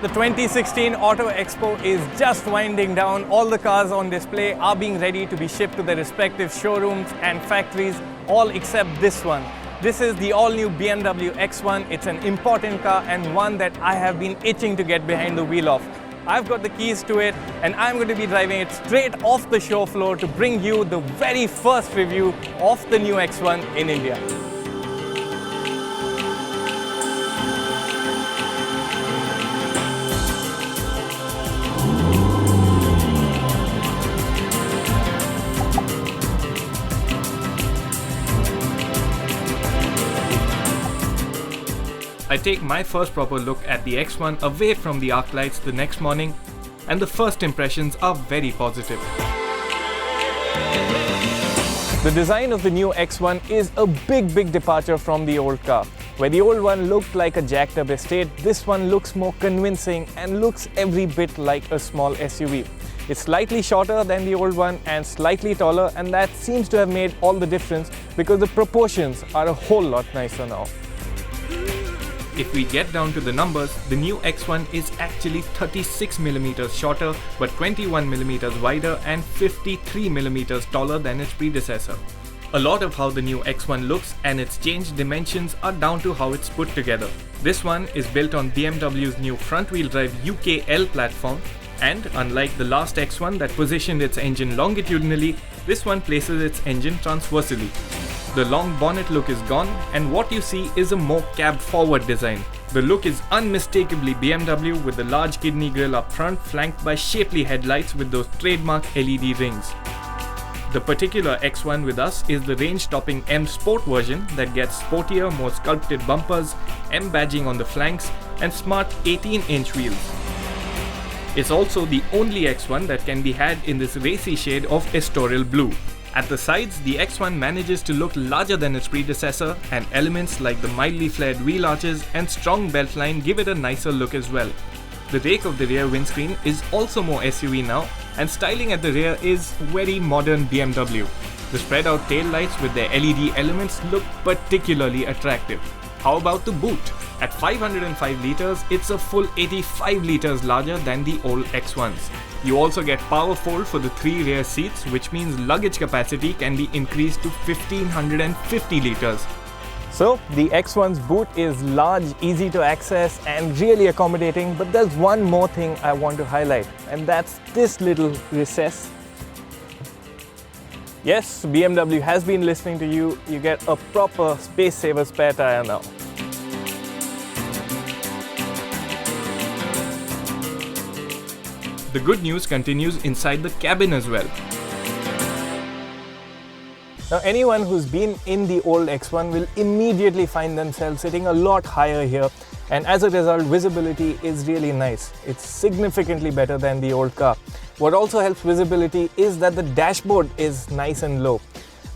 The 2016 Auto Expo is just winding down. All the cars on display are being ready to be shipped to their respective showrooms and factories, all except this one. This is the all-new BMW X1. It's an important car and one that I have been itching to get behind the wheel of. I've got the keys to it and I'm going to be driving it straight off the show floor to bring you the very first review of the new X1 in India. I take my first proper look at the X1 away from the arc lights the next morning, and the first impressions are very positive. The design of the new X1 is a big departure from the old car. Where the old one looked like a jacked up estate, this one looks more convincing and looks every bit like a small SUV. It's slightly shorter than the old one and slightly taller, and that seems to have made all the difference because the proportions are a whole lot nicer now. If we get down to the numbers, the new X1 is actually 36mm shorter but 21mm wider and 53mm taller than its predecessor. A lot of how the new X1 looks and its changed dimensions are down to how it's put together. This one is built on BMW's new front-wheel drive UKL platform, and unlike the last X1 that positioned its engine longitudinally, this one places its engine transversely. The long bonnet look is gone and what you see is a more cab-forward design. The look is unmistakably BMW with the large kidney grille up front flanked by shapely headlights with those trademark LED rings. The particular X1 with us is the range-topping M Sport version that gets sportier, more sculpted bumpers, M badging on the flanks and smart 18-inch wheels. It's also the only X1 that can be had in this racy shade of Estoril blue. At the sides, the X1 manages to look larger than its predecessor, and elements like the mildly flared wheel arches and strong beltline give it a nicer look as well. The rake of the rear windscreen is also more SUV now, and styling at the rear is very modern BMW. The spread out tail lights with their LED elements look particularly attractive. How about the boot? At 505 litres, it's a full 85 litres larger than the old X1s. You also get power fold for the 3 rear seats, which means luggage capacity can be increased to 1550 litres. So, the X1's boot is large, easy to access and really accommodating, but there's one more thing I want to highlight, and that's this little recess. Yes, BMW has been listening to you. You get a proper space saver spare tyre now. The good news continues inside the cabin as well. Now, anyone who's been in the old X1 will immediately find themselves sitting a lot higher here, and as a result, visibility is really nice. It's significantly better than the old car. What also helps visibility is that the dashboard is nice and low.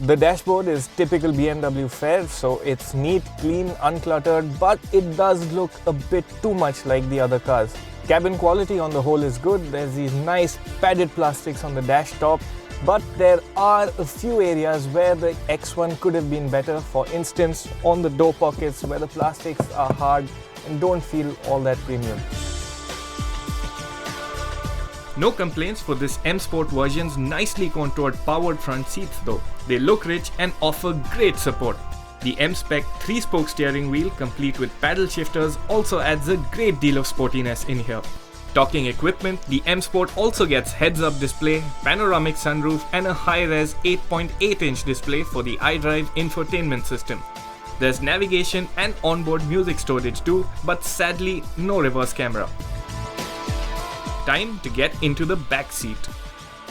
The dashboard is typical BMW fare, so it's neat, clean, uncluttered, but it does look a bit too much like the other cars. Cabin quality on the whole is good. There's these nice padded plastics on the dash top, but there are a few areas where the X1 could have been better. For instance, on the door pockets where the plastics are hard and don't feel all that premium. No complaints for this M Sport version's nicely contoured powered front seats though. They look rich and offer great support. The M-Spec 3-spoke steering wheel complete with paddle shifters also adds a great deal of sportiness in here. Talking equipment, the M Sport also gets heads-up display, panoramic sunroof and a high-res 8.8-inch display for the iDrive infotainment system. There's navigation and onboard music storage too, but sadly no reverse camera. Time to get into the back seat.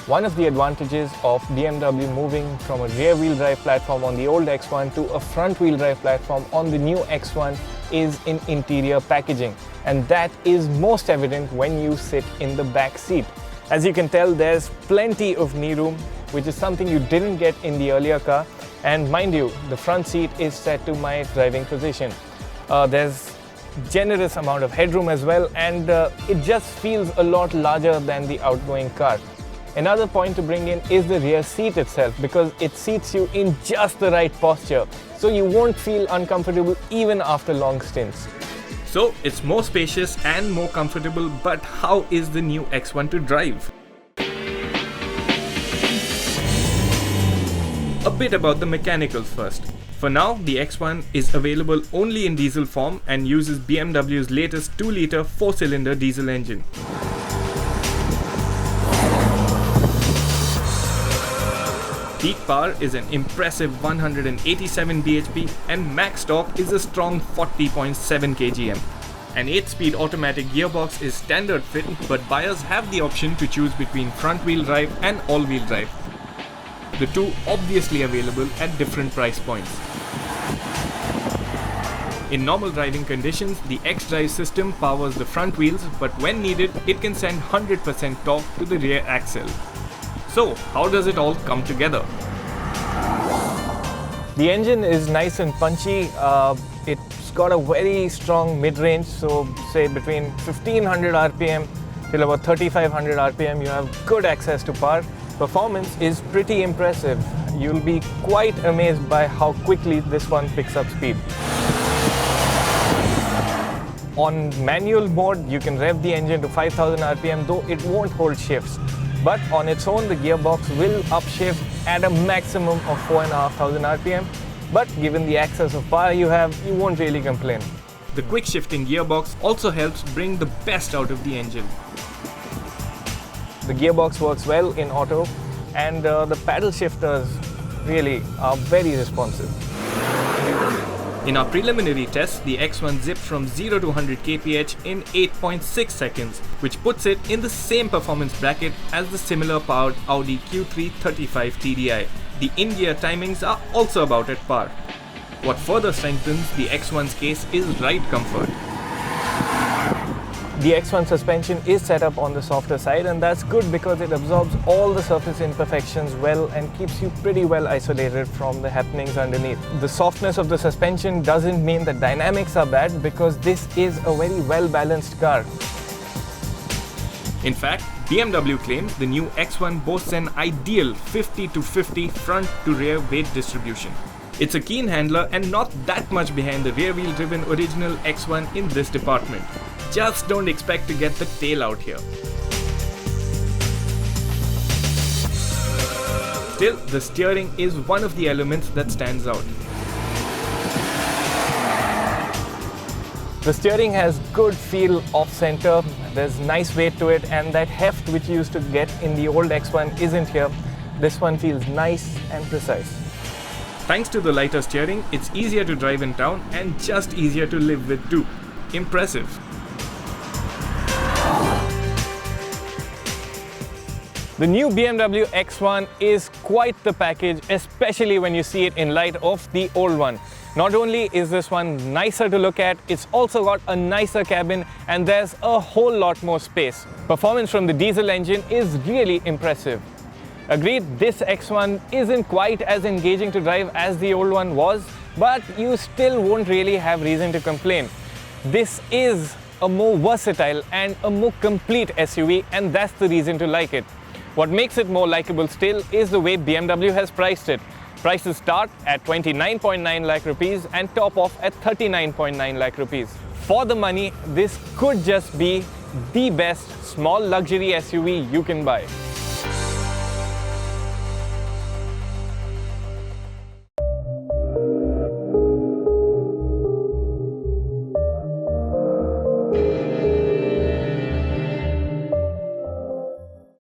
One of the advantages of BMW moving from a rear-wheel drive platform on the old X1 to a front-wheel drive platform on the new X1 is in interior packaging, and that is most evident when you sit in the back seat. As you can tell, there's plenty of knee room, which is something you didn't get in the earlier car, and mind you, the front seat is set to my driving position. There's generous amount of headroom as well, and it just feels a lot larger than the outgoing car. Another point to bring in is the rear seat itself, because it seats you in just the right posture, so you won't feel uncomfortable even after long stints. So it's more spacious and more comfortable, but how is the new X1 to drive? A bit about the mechanicals first. For now, the X1 is available only in diesel form and uses BMW's latest 2-litre 4-cylinder diesel engine. Peak power is an impressive 187 bhp and max torque is a strong 40.7 kgm. An 8-speed automatic gearbox is standard fit, but buyers have the option to choose between front-wheel drive and all-wheel drive. The two obviously available at different price points. In normal driving conditions, the X-Drive system powers the front wheels, but when needed, it can send 100% torque to the rear axle. So, how does it all come together? The engine is nice and punchy. It's got a very strong mid-range, so say between 1500 RPM till about 3500 RPM, you have good access to power. Performance is pretty impressive. You'll be quite amazed by how quickly this one picks up speed. On manual mode, you can rev the engine to 5000 RPM, though it won't hold shifts. But on its own, the gearbox will upshift at a maximum of 4500 RPM. But given the access of power you have, you won't really complain. The quick shifting gearbox also helps bring the best out of the engine. The gearbox works well in auto, and the paddle shifters really are very responsive. In our preliminary test, the X1 zipped from 0 to 100 kph in 8.6 seconds, which puts it in the same performance bracket as the similar powered Audi Q3 35 TDI. The in-gear timings are also about at par. What further strengthens the X1's case is ride comfort. The X1 suspension is set up on the softer side, and that's good because it absorbs all the surface imperfections well and keeps you pretty well isolated from the happenings underneath. The softness of the suspension doesn't mean the dynamics are bad, because this is a very well-balanced car. In fact, BMW claims the new X1 boasts an ideal 50-50 front-to-rear weight distribution. It's a keen handler and not that much behind the rear-wheel driven original X1 in this department. Just don't expect to get the tail out here. Still, the steering is one of the elements that stands out. The steering has good feel off-center, there's nice weight to it, and that heft which you used to get in the old X1 isn't here. This one feels nice and precise. Thanks to the lighter steering, it's easier to drive in town and just easier to live with too. Impressive. The new BMW X1 is quite the package, especially when you see it in light of the old one. Not only is this one nicer to look at, it's also got a nicer cabin and there's a whole lot more space. Performance from the diesel engine is really impressive. Agreed, this X1 isn't quite as engaging to drive as the old one was, but you still won't really have reason to complain. This is a more versatile and a more complete SUV, and that's the reason to like it. What makes it more likable still is the way BMW has priced it. Prices start at 29.9 lakh rupees and top off at 39.9 lakh rupees. For the money, this could just be the best small luxury SUV you can buy.